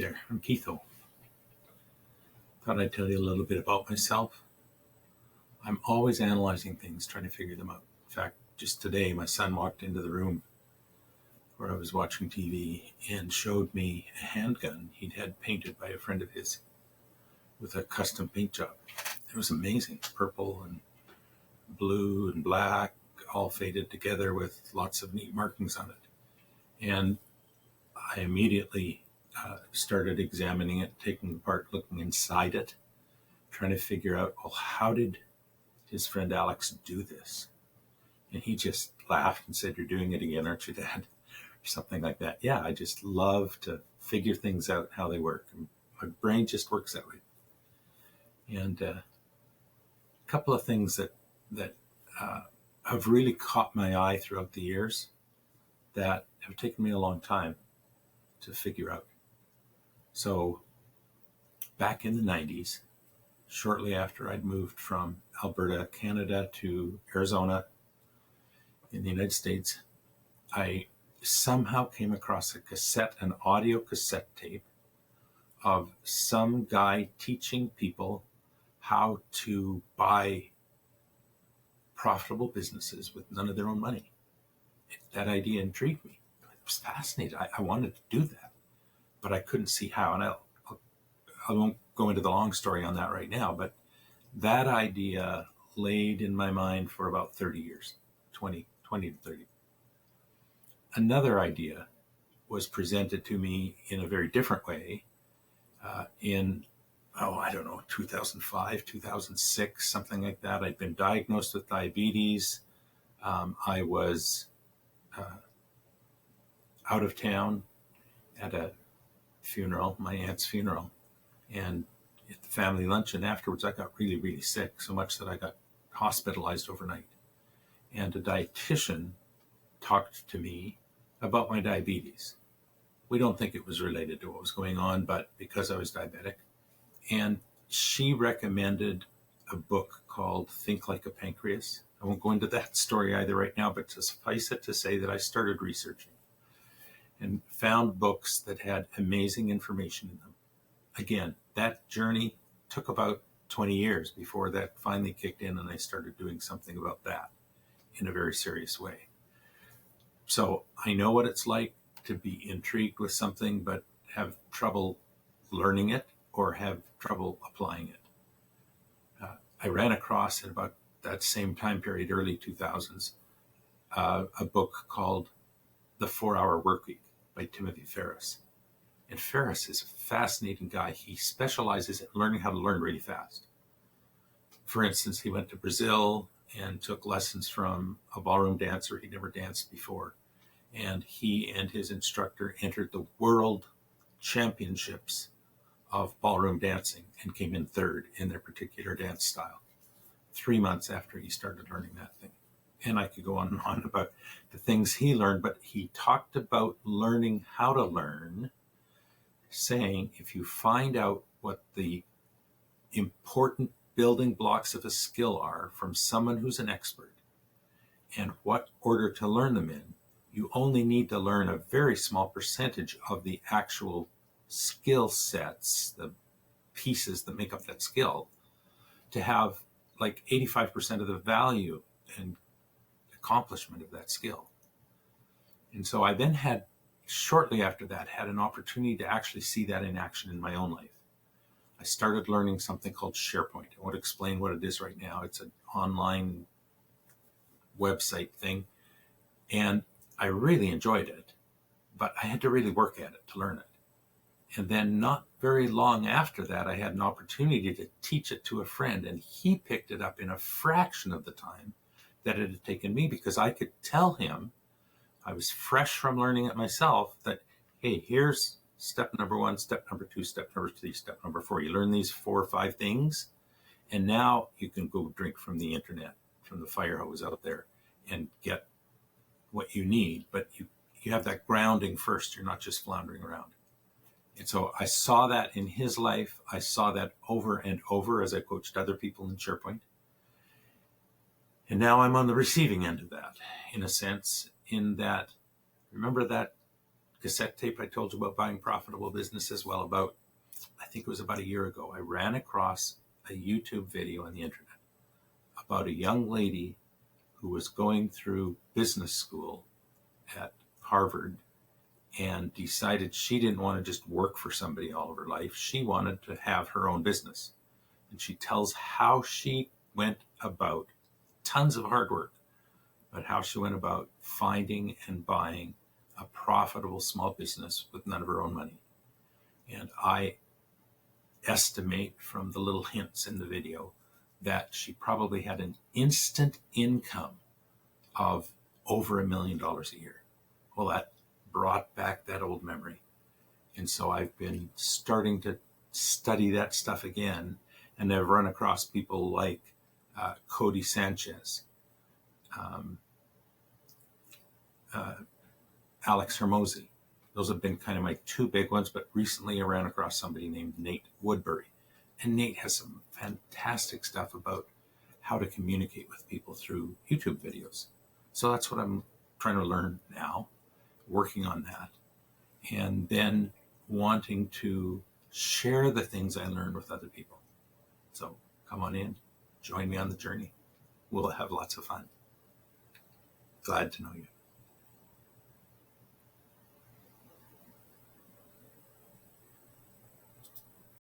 there, I'm Keitho. Thought I'd tell you a little bit about myself. I'm always analyzing things, trying to figure them out. In fact, just today, my son walked into the room where I was watching TV and showed me a handgun he'd had painted by a friend of his with a custom paint job. It was amazing, purple and blue and black, all faded together with lots of neat markings on it. And I immediately started examining it, taking it apart, looking inside it, trying to figure out, well, how did his friend Alex do this? And he just laughed and said, "You're doing it again, aren't you, Dad?" Or something like that. Yeah, I just love to figure things out, how they work. And my brain just works that way. And a couple of things that have really caught my eye throughout the years that have taken me a long time to figure out. So back in the 90s, shortly after I'd moved from Alberta, Canada to Arizona in the United States, I somehow came across an audio cassette tape of some guy teaching people how to buy profitable businesses with none of their own money. That idea intrigued me. I was fascinated. I wanted to do that, but I couldn't see how. And I won't go into the long story on that right now, but that idea laid in my mind for about 30 years, 20 to 30. Another idea was presented to me in a very different way in 2005, 2006, something like that. I'd been diagnosed with diabetes. I was out of town at a funeral, my aunt's funeral, and at the family luncheon afterwards, I got really, really sick, so much that I got hospitalized overnight. And a dietitian talked to me about my diabetes. We don't think it was related to what was going on, but because I was diabetic. And she recommended a book called Think Like a Pancreas. I won't go into that story either right now, but to suffice it to say that I started researching and found books that had amazing information in them. Again, that journey took about 20 years before that finally kicked in and I started doing something about that in a very serious way. So I know what it's like to be intrigued with something but have trouble learning it or have trouble applying it. I ran across at about that same time period, early 2000s, a book called The 4-Hour Workweek by Timothy Ferriss. And Ferriss is a fascinating guy. He specializes in learning how to learn really fast. For instance, he went to Brazil and took lessons from a ballroom dancer he'd never danced before. And he and his instructor entered the world championships of ballroom dancing and came in third in their particular dance style 3 months after he started learning that thing. And I could go on and on about the things he learned, but he talked about learning how to learn, saying if you find out what the important building blocks of a skill are from someone who's an expert and what order to learn them in, you only need to learn a very small percentage of the actual skill sets, the pieces that make up that skill, to have like 85% of the value and accomplishment of that skill. And so I then shortly after that, had an opportunity to actually see that in action in my own life. I started learning something called SharePoint. I won't explain what it is right now. It's an online website thing. And I really enjoyed it, but I had to really work at it to learn it. And then not very long after that, I had an opportunity to teach it to a friend, and he picked it up in a fraction of the time that it had taken me, because I could tell him, I was fresh from learning it myself, that, hey, here's step number 1, step number 2, step number 3, step number 4. You learn these 4 or 5 things, and now you can go drink from the internet, from the fire hose out there, and get what you need. But you have that grounding first. You're not just floundering around. And so I saw that in his life. I saw that over and over as I coached other people in SharePoint. And now I'm on the receiving end of that, in a sense, in that, remember that cassette tape I told you about buying profitable businesses, well, I think it was about a year ago, I ran across a YouTube video on the internet about a young lady who was going through business school at Harvard and decided she didn't want to just work for somebody all of her life. She wanted to have her own business. And she tells how she went about, tons of hard work, but how she went about finding and buying a profitable small business with none of her own money. And I estimate from the little hints in the video that she probably had an instant income of over $1 million a year. Well, that brought back that old memory. And so I've been starting to study that stuff again, and I've run across people like Cody Sanchez, Alex Hermosi. Those have been kind of my two big ones, but recently I ran across somebody named Nate Woodbury. And Nate has some fantastic stuff about how to communicate with people through YouTube videos. So that's what I'm trying to learn now, working on that, and then wanting to share the things I learned with other people. So come on in, join me on the journey. We'll have lots of fun. Glad to know you.